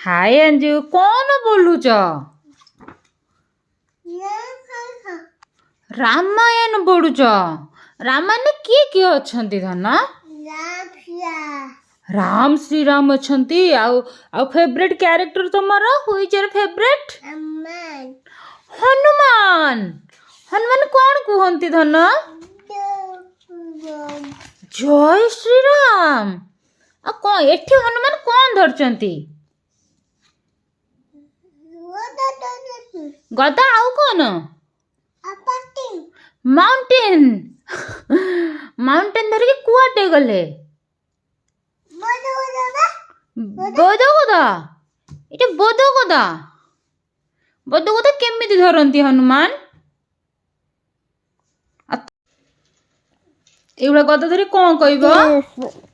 हाय अंजू कौन बोलुच रामायण पढ़ुच रामायण किए किए अच्छंती धन राम श्रीराम अच्छंती आउ फेवरेट कैरेक्टर तुमर who is your favourite Hanuman Hanuman कौन कहती धन जय श्रीराम आ कौन एठी हनुमान कौन धरचंती गदा आउ कौन माउंटेन माउंटेन धरिकी कुआटे गले बोधगदा एटा बोधगदा बोधगदा केमिति धरंती हनुमान एगुड़ा गदा धरी कौन कहब